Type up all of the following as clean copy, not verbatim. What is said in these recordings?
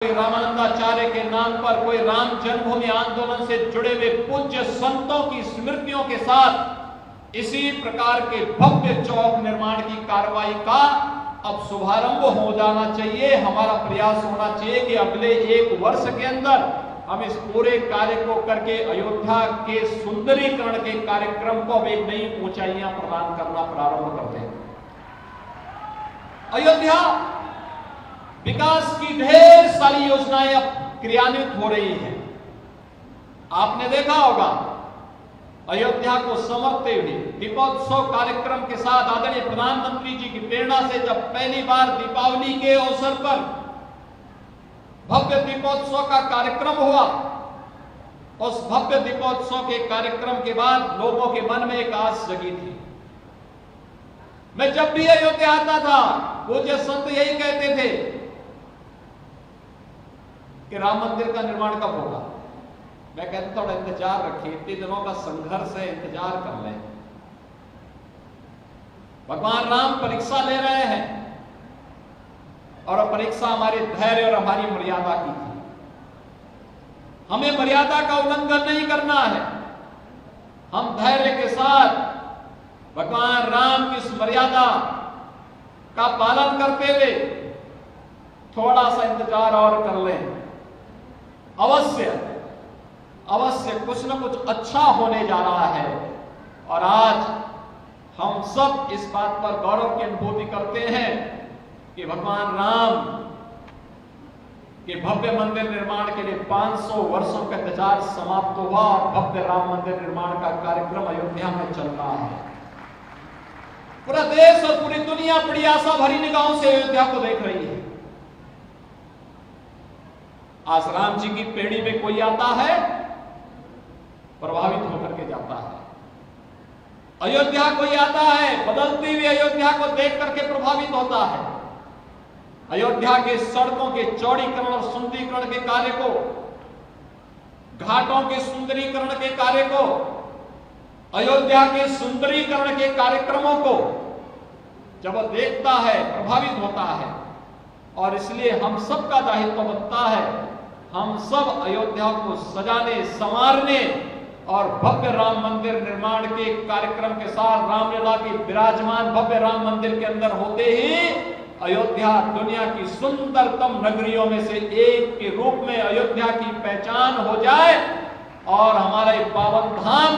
रामानंदाचार्य के नाम पर कोई राम जन्मभूमि आंदोलन से जुड़े हुए पूज्य संतों की स्मृतियों के साथ इसी प्रकार के भव्य चौक निर्माण की कार्रवाई का अब शुभारंभ हो जाना चाहिए। हमारा प्रयास होना चाहिए कि अगले 1 वर्ष के अंदर हम इस पूरे कार्य को करके अयोध्या के सुंदरीकरण के कार्यक्रम को अब एक नई ऊंचाइयां प्रदान करना प्रारंभ करते हैं। अयोध्या विकास की ढेर सारी योजनाएं अब क्रियान्वित हो रही हैं। आपने देखा होगा अयोध्या को समर्पते हुए दीपोत्सव कार्यक्रम के साथ आदरणीय प्रधानमंत्री जी की प्रेरणा से जब पहली बार दीपावली के अवसर पर भव्य दीपोत्सव का कार्यक्रम हुआ, उस भव्य दीपोत्सव के कार्यक्रम के बाद लोगों के मन में एक आस जगी थी। मैं जब भी अयोध्या आता था पूज्य संत यही कहते थे कि राम मंदिर का निर्माण कब होगा। मैं कहता थोड़ा इंतजार रखिए, इतने दिनों का संघर्ष है, इंतजार कर लें। भगवान राम परीक्षा ले रहे हैं और परीक्षा हमारे धैर्य और हमारी मर्यादा की थी। हमें मर्यादा का उल्लंघन नहीं करना है। हम धैर्य के साथ भगवान राम की इस मर्यादा का पालन करते हुए थोड़ा सा इंतजार और कर लें। अवश्य कुछ न कुछ अच्छा होने जा रहा है। और आज हम सब इस बात पर गौरव की अनुभूति करते हैं कि भगवान राम के भव्य मंदिर निर्माण के लिए 500 वर्षों का इंतजार समाप्त हुआ और भव्य राम मंदिर निर्माण का कार्यक्रम अयोध्या में चल रहा है। पूरा देश और पूरी दुनिया बड़ी आशा भरी निगाहों से अयोध्या को देख रही है। आज राम जी की पेड़ी में कोई आता है, प्रभावित होकर के जाता है। अयोध्या कोई आता है, बदलती हुई अयोध्या को देख करके प्रभावित होता है। अयोध्या के सड़कों के चौड़ीकरण और सुंदरीकरण के कार्य को, घाटों के सुंदरीकरण के कार्य को, अयोध्या के सुंदरीकरण के कार्यक्रमों को जब वह देखता है प्रभावित होता है। और इसलिए हम सबका दायित्व बनता है, हम सब अयोध्या को सजाने संवारने और भव्य राम मंदिर निर्माण के कार्यक्रम के साथ रामलला के विराजमान भव्य राम मंदिर के अंदर होते ही अयोध्या दुनिया की सुंदरतम नगरियों में से एक के रूप में अयोध्या की पहचान हो जाए और हमारा ये पावन धाम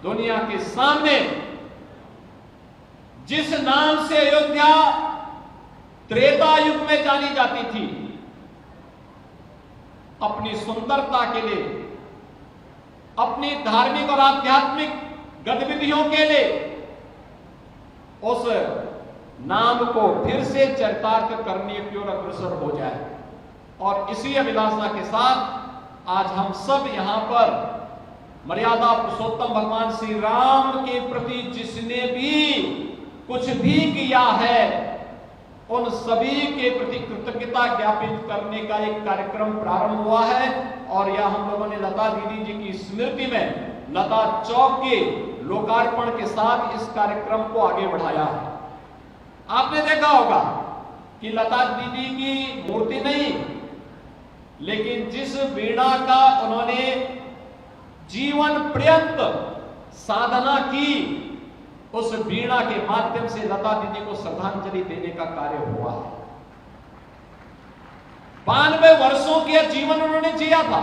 दुनिया के सामने जिस नाम से अयोध्या त्रेता युग में जानी जाती थी, अपनी सुंदरता के लिए, अपनी धार्मिक और आध्यात्मिक गतिविधियों के लिए, उस नाम को फिर से चरितार्थ करने की ओर अग्रसर हो जाए। और इसी अभिलाषा के साथ आज हम सब यहां पर मर्यादा पुरुषोत्तम भगवान श्री राम के प्रति जिसने भी कुछ भी किया है उन सभी के प्रति कृतज्ञता ज्ञापित करने का एक कार्यक्रम प्रारंभ हुआ है। और यह हम लोगों ने लता दीदी जी की स्मृति में लता चौक के लोकार्पण के साथ इस कार्यक्रम को आगे बढ़ाया है। आपने देखा होगा कि लता दीदी की मूर्ति नहीं, लेकिन जिस वीणा का उन्होंने जीवन पर्यंत साधना की, उस वीणा के माध्यम से लता दीदी को श्रद्धांजलि देने का कार्य हुआ है। 92 वर्षों के जीवन उन्होंने जिया था।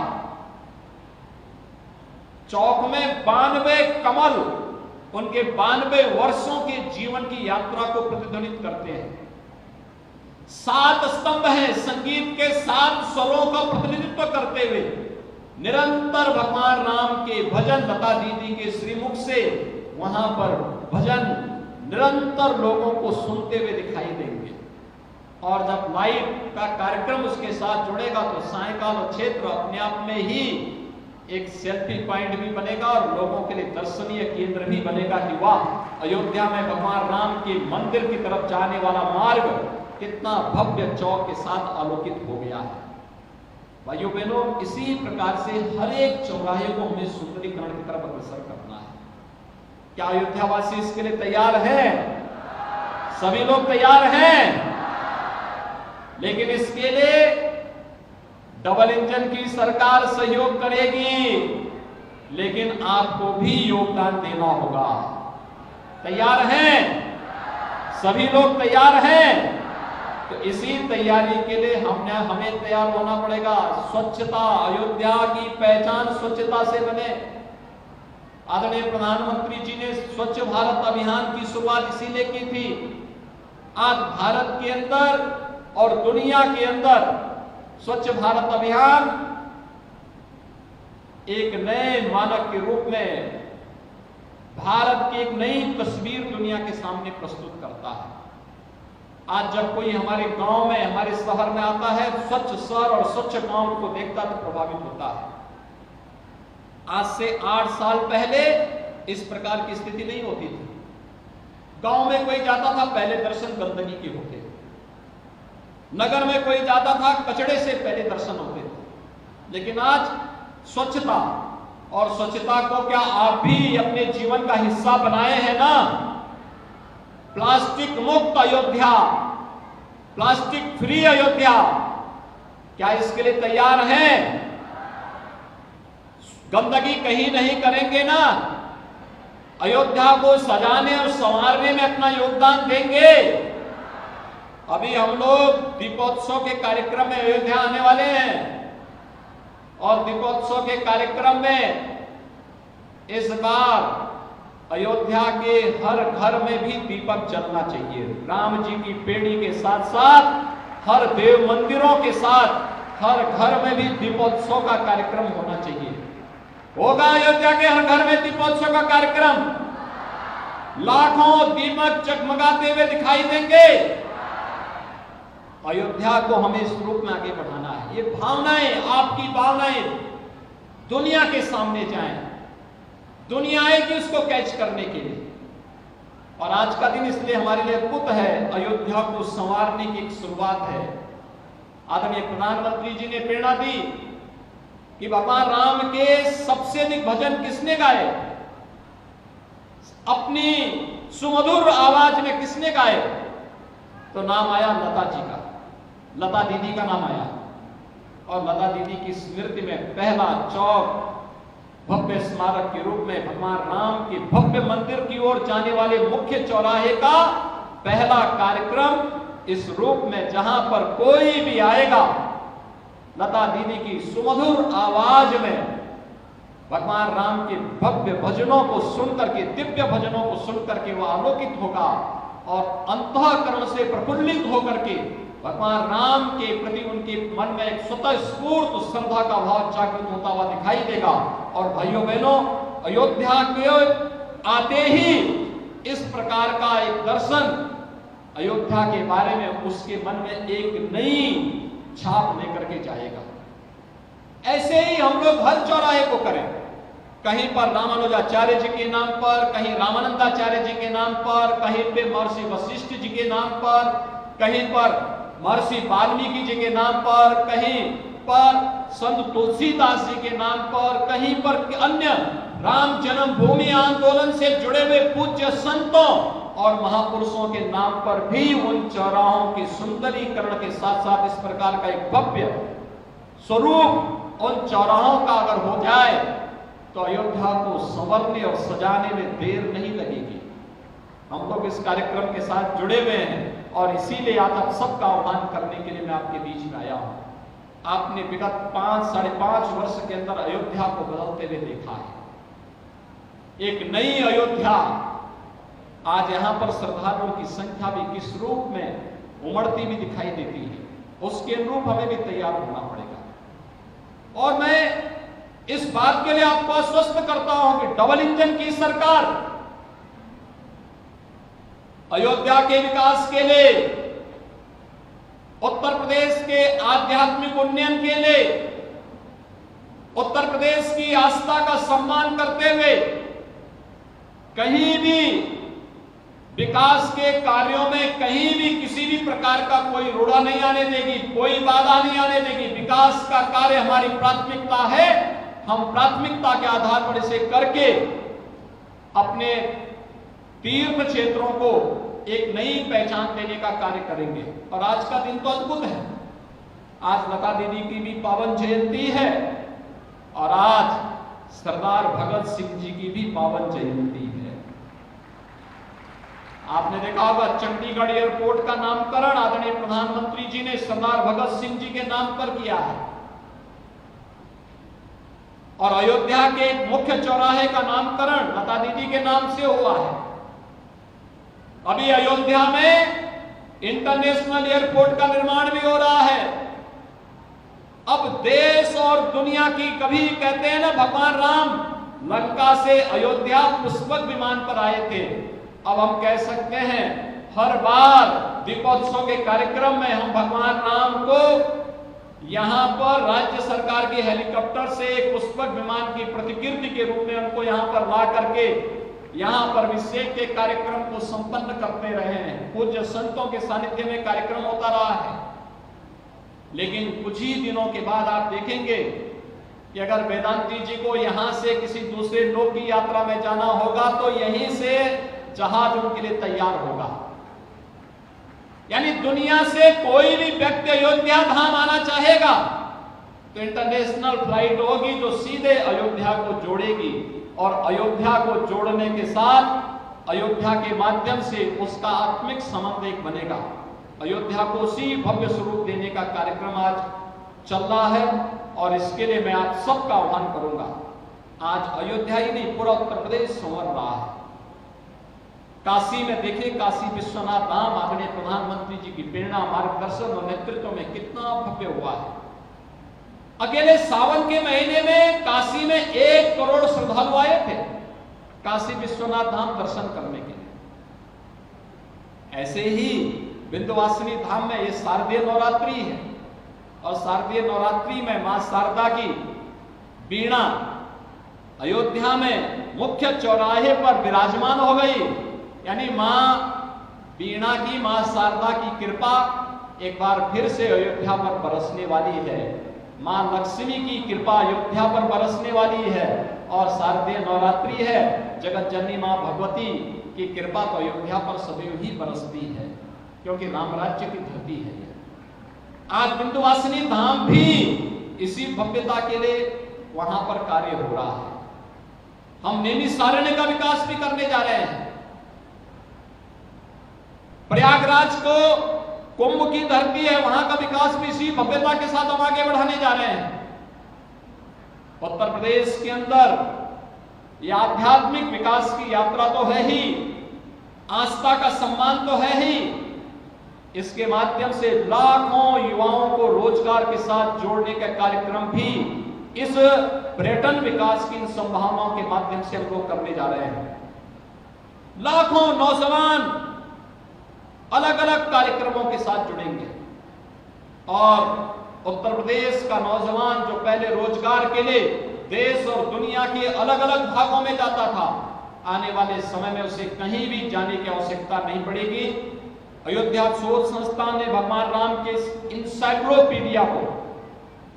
चौक में 92 कमल उनके 92 वर्षों के जीवन की यात्रा को प्रतिध्वनित करते हैं। 7 स्तंभ हैं, संगीत के 7 स्वरों का प्रतिनिधित्व करते हुए निरंतर भगवान राम के भजन लता दीदी के श्रीमुख से वहां पर भजन निरंतर लोगों को सुनते हुए दिखाई देंगे। और जब लाइव का कार्यक्रम उसके साथ जुड़ेगा तो सायकाल क्षेत्र अपने आप में ही एक सेल्फी पॉइंट भी बनेगा और लोगों के लिए दर्शनीय केंद्र भी बनेगा कि वाह, अयोध्या में भगवान राम के मंदिर की तरफ जाने वाला मार्ग कितना भव्य चौक के साथ आलोकित हो गया है। भाइयों बहनों, इसी प्रकार से हर एक चौराहे को हमें सुंदरीकरण की तरफ अग्रसर करना है। क्या अयोध्यावासी इसके लिए तैयार हैं? सभी लोग तैयार हैं? लेकिन इसके लिए डबल इंजन की सरकार सहयोग करेगी, लेकिन आपको भी योगदान देना होगा। तैयार हैं? सभी लोग तैयार हैं? तो इसी तैयारी के लिए हमें तैयार होना पड़ेगा। स्वच्छता, अयोध्या की पहचान स्वच्छता से बने। आदरणीय प्रधानमंत्री जी ने स्वच्छ भारत अभियान की शुरुआत इसीलिए की थी। आज भारत के अंदर और दुनिया के अंदर स्वच्छ भारत अभियान एक नए मानक के रूप में भारत की एक नई तस्वीर दुनिया के सामने प्रस्तुत करता है। आज जब कोई हमारे गांव में, हमारे शहर में आता है, स्वच्छ शहर और स्वच्छ गांव को देखता तो प्रभावित होता है। आज से 8 साल पहले इस प्रकार की स्थिति नहीं होती थी। गांव में कोई जाता था, पहले दर्शन गंदगी के होते थे। नगर में कोई जाता था, कचड़े से पहले दर्शन होते थे। लेकिन आज स्वच्छता, और स्वच्छता को क्या आप भी अपने जीवन का हिस्सा बनाए हैं ना? प्लास्टिक मुक्त अयोध्या, प्लास्टिक फ्री अयोध्या, क्या इसके लिए तैयार हैं? गंदगी कहीं नहीं करेंगे ना? अयोध्या को सजाने और संवारने में अपना योगदान देंगे। अभी हम लोग दीपोत्सव के कार्यक्रम में अयोध्या आने वाले हैं, और दीपोत्सव के कार्यक्रम में इस बार अयोध्या के हर घर में भी दीपक जलना चाहिए। राम जी की पेड़ी के साथ साथ हर देव मंदिरों के साथ हर घर में भी दीपोत्सव का कार्यक्रम होना चाहिए। होगा अयोध्या के हर घर में दीपोत्सव का कार्यक्रम? लाखों दीपक जगमगाते हुए दिखाई देंगे। अयोध्या को हमें इस रूप में आगे बढ़ाना है। ये भावनाएं, आपकी भावनाएं दुनिया के सामने जाएं, दुनिया आएगी उसको कैच करने के लिए। और आज का दिन इसलिए हमारे लिए अद्भुत है। अयोध्या को संवारने की एक शुरुआत है। आदरणीय प्रधानमंत्री जी ने प्रेरणा दी कि भगवान राम के सबसे अधिक भजन किसने गाए, अपनी सुमधुर आवाज में किसने गाए? तो नाम आया लता जी का, लता दीदी का नाम आया। और लता दीदी की स्मृति में पहला चौक भव्य स्मारक के रूप में भगवान राम के भव्य मंदिर की ओर जाने वाले मुख्य चौराहे का पहला कार्यक्रम इस रूप में, जहां पर कोई भी आएगा, लता दीदी की सुमधुर आवाज में भगवान राम के भव्य भजनों को सुनकर के, दिव्य भजनों को सुनकर के वह आलोकित होगा और अंतःकरण से प्रफुल्लित होकर के भगवान राम के प्रति उनके मन में एक स्वतः स्फूर्त श्रद्धा का भाव जागृत होता हुआ दिखाई देगा। और भाइयों बहनों, अयोध्या के आते ही इस प्रकार का एक दर्शन अयोध्या के बारे में उसके मन में एक नई छाप लेकर के जाएगा। ऐसे ही हम लोग हर चौराहे को करें, कहीं पर रामानुजाचार्य जी के नाम पर, कहीं रामानंदाचार्य जी के नाम पर, कहीं पे महर्षि वशिष्ठ जी के नाम पर, कहीं पर महर्षि वाल्मीकि जी के नाम पर, कहीं पर संत तुलसीदास जी के नाम पर, कहीं पर अन्य राम जन्मभूमि आंदोलन से जुड़े हुए पूज्य संतों और महापुरुषों के नाम पर भी उन चौराहों की सुंदरीकरण के साथ साथ इस प्रकार का एक भव्य स्वरूप उन चौराहों का अगर हो जाए तो अयोध्या को संवरने और सजाने में देर नहीं लगेगी। हम लोग इस कार्यक्रम के साथ जुड़े हुए हैं और इसीलिए आज आप सबका आह्वान करने के लिए मैं आपके बीच में आया हूं। आपने विगत 5-5.5 वर्ष के अंदर अयोध्या को बदलते हुए देखा है। एक नई अयोध्या, आज यहां पर श्रद्धालुओं की संख्या भी किस रूप में उमड़ती भी दिखाई देती है, उसके अनुरूप हमें भी तैयार होना पड़ेगा। और मैं इस बात के लिए आपको आश्वस्त करता हूं कि डबल इंजन की सरकार अयोध्या के विकास के लिए, उत्तर प्रदेश के आध्यात्मिक उन्नयन के लिए, उत्तर प्रदेश की आस्था का सम्मान करते हुए कहीं भी विकास के कार्यों में कहीं भी किसी भी प्रकार का कोई रोड़ा नहीं आने देगी, कोई बाधा नहीं आने देगी। विकास का कार्य हमारी प्राथमिकता है। हम प्राथमिकता के आधार पर इसे करके अपने तीर्थ क्षेत्रों को एक नई पहचान देने का कार्य करेंगे। और आज का दिन तो अद्भुत है। आज लता दीदी की भी पावन जयंती है और आज सरदार भगत सिंह जी की भी पावन जयंती है। आपने देखा होगा चंडीगढ़ एयरपोर्ट का नामकरण आदरणीय प्रधानमंत्री जी ने सरदार भगत सिंह जी के नाम पर किया है और अयोध्या के एक मुख्य चौराहे का नामकरण लता दीदी के नाम से हुआ है। अभी अयोध्या में इंटरनेशनल एयरपोर्ट का निर्माण भी हो रहा है। अब देश और दुनिया की, कभी कहते हैं ना भगवान राम लंका से अयोध्या पुष्पक विमान पर आए थे, अब हम कह सकते हैं हर बार दीपोत्सव के कार्यक्रम में हम भगवान राम को यहां पर राज्य सरकार के हेलीकॉप्टर से एक पुष्पक विमान की प्रतिकृति के रूप में उनको यहां पर ला करके यहां पर अभिषेक के कार्यक्रम को संपन्न करते रहे हैं। पूज्य संतों के सानिध्य में कार्यक्रम होता रहा है। लेकिन कुछ ही दिनों के बाद आप देखेंगे कि अगर वेदांती जी को यहां से किसी दूसरे लोक की यात्रा में जाना होगा तो यहीं से जहाज उनके लिए तैयार होगा। यानी दुनिया से कोई भी व्यक्ति अयोध्या धाम आना चाहेगा तो इंटरनेशनल फ्लाइट होगी जो सीधे अयोध्या को जोड़ेगी और अयोध्या को जोड़ने के साथ अयोध्या के माध्यम से उसका आत्मिक संबंध एक बनेगा। अयोध्या को उसी भव्य स्वरूप देने का कार्यक्रम आज चल रहा है और इसके लिए मैं आप सबका आह्वान करूंगा। आज अयोध्या ही नहीं, पूरा उत्तर प्रदेश संवर रहा है। काशी में देखिए, काशी विश्वनाथ धाम आदरणीय प्रधानमंत्री जी की प्रेरणा, मार्गदर्शन और नेतृत्व में कितना भव्य हुआ है। अकेले सावन के महीने में काशी में 1 करोड़ श्रद्धालु आए थे काशी विश्वनाथ धाम दर्शन करने के लिए। ऐसे ही विंध्यवासिनी धाम में ये शारदीय नवरात्रि है और शारदीय नवरात्रि में मां शारदा की वीणा अयोध्या में मुख्य चौराहे पर विराजमान हो गई। यानी मां वीणा की, मां शारदा की कृपा एक बार फिर से अयोध्या पर बरसने वाली है। मां लक्ष्मी की कृपा अयोध्या पर बरसने वाली है और शारदीय नवरात्रि है। जगत जननी मां भगवती की कृपा तो अयोध्या पर सदैव ही बरसती है क्योंकि राम राज्य की धरती है। आज विंध्यवासिनी धाम भी इसी भव्यता के लिए वहां पर कार्य हो रहा है। हम नैमिषारण्य का विकास भी करने जा रहे हैं। प्रयागराज को कुंभ की धरती है, वहां का विकास भी इसी भव्यता के साथ हम आगे बढ़ाने जा रहे हैं। उत्तर प्रदेश के अंदर यह आध्यात्मिक विकास की यात्रा तो है ही, आस्था का सम्मान तो है ही, इसके माध्यम से लाखों युवाओं को रोजगार के साथ जोड़ने का कार्यक्रम भी इस पर्यटन विकास की इन संभावनाओं के माध्यम से हम लोग करने जा रहे हैं। लाखों नौजवान अलग अलग कार्यक्रमों के साथ जुड़ेंगे और उत्तर प्रदेश का नौजवान जो पहले रोजगार के लिए देश और दुनिया के अलग अलग भागों में जाता था, आने वाले समय में उसे कहीं भी जाने की आवश्यकता नहीं पड़ेगी। अयोध्या शोध संस्थान ने भगवान राम के इंसाइक्लोपीडिया को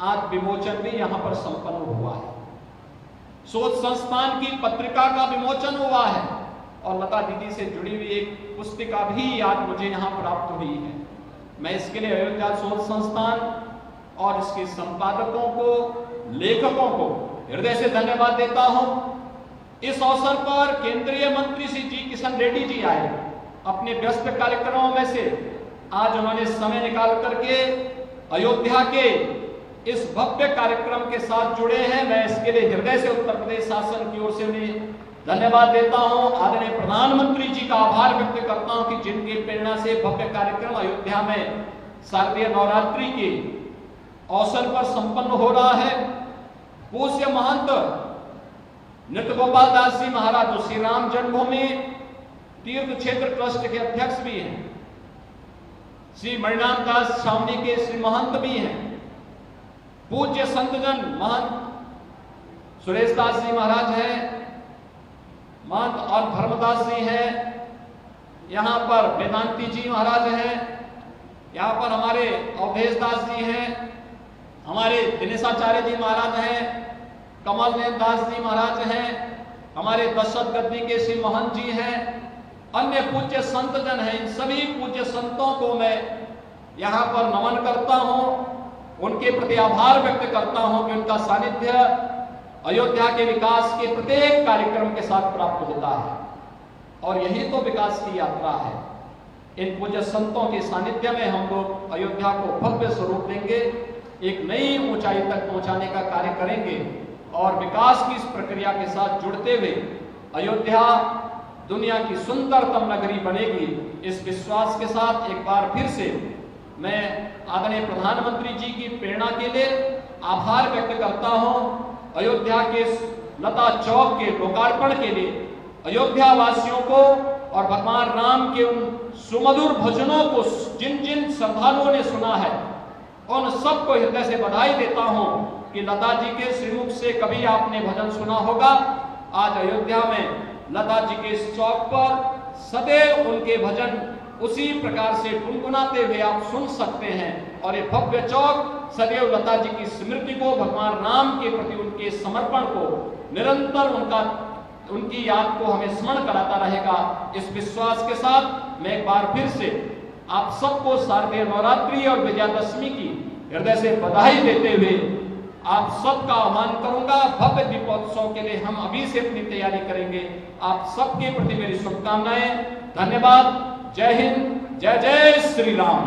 आज विमोचन भी यहां पर संपन्न हुआ है। शोध संस्थान की पत्रिका का विमोचन हुआ है और लता दीदी से जुड़ी हुई एक पुस्तिका भी आज मुझे यहां प्राप्त हुई है। मैं इसके लिए अयोध्या शोध संस्थान और इसके संपादकों को, लेखकों को हृदय से धन्यवाद देता हूं। इस अवसर पर केंद्रीय मंत्री श्री जी किशन रेड्डी जी आए। अपने व्यस्त कार्यक्रमों में से आज उन्होंने समय निकाल करके अयोध्या के इस भव्य कार्यक्रम के साथ जुड़े हैं। मैं इसके लिए हृदय से उत्तर प्रदेश शासन की ओर से उन्हें धन्यवाद देता हूं। आदरणीय प्रधानमंत्री जी का आभार व्यक्त करता हूं कि जिनकी प्रेरणा से भव्य कार्यक्रम अयोध्या में शारदीय नवरात्रि के अवसर पर संपन्न हो रहा है। पूज्य महंत नृत्य गोपाल दास जी महाराज जो श्री राम जन्मभूमि तीर्थ क्षेत्र ट्रस्ट के अध्यक्ष भी हैं, श्री मणिनाम दास छावनी के श्री महंत भी हैं, पूज्य संतजन महंत सुरेश दास जी महाराज हैं, महंत और धर्मदास जी हैं, यहाँ पर वेदांती जी महाराज हैं, यहाँ पर हमारे अवधेश दास जी हैं, हमारे दिनेशाचार्य जी महाराज हैं, कमल नयन दास जी महाराज हैं, हमारे दशरथ गद्दी के श्री महंत जी हैं, अन्य पूज्य संतजन हैं। इन सभी पूज्य संतों को मैं यहाँ पर नमन करता हूँ उनके प्रति आभार व्यक्त करता हूं कि उनका सानिध्य अयोध्या के विकास के प्रत्येक कार्यक्रम के साथ प्राप्त होता है। और यही तो विकास की यात्रा है। इन पूज्य संतों के सानिध्य में हम लोग अयोध्या को भव्य स्वरूप देंगे, एक नई ऊंचाई तक पहुंचाने का कार्य करेंगे और विकास की इस प्रक्रिया के साथ जुड़ते हुए अयोध्या दुनिया की सुंदरतम नगरी बनेगी। इस विश्वास के साथ एक बार फिर से मैं आदरणीय प्रधानमंत्री जी की प्रेरणा के लिए आभार व्यक्त करता हूं। अयोध्या के लता चौक के लोकार्पण के लिए अयोध्या वासियों को और भगवान राम के उन सुमधुर भजनों को जिन जिन श्रद्धालुओं ने सुना है उन सबको हृदय से बधाई देता हूं कि लता जी के श्रीमुख से कभी आपने भजन सुना होगा। आज अयोध्या में लता जी के इस चौक पर सदैव उनके भजन उसी प्रकार से गुनगुनाते हुए आप सुन सकते हैं और ये भव्य चौक सदैव लता जी की स्मृति को, भगवान राम के प्रति उनके समर्पण को, निरंतर उनकी याद को हमें स्मरण कराता रहेगा। इस विश्वास के साथ मैं एक बार फिर से आप सबको शारदीय नवरात्रि और विजयादशमी की हृदय से बधाई देते हुए आप सबका आह्वान करूंगा। भव्य दीपोत्सव के लिए हम अभी से अपनी तैयारी करेंगे। आप सबके प्रति मेरी शुभकामनाएं। धन्यवाद। जय हिंद, जय जय श्री राम।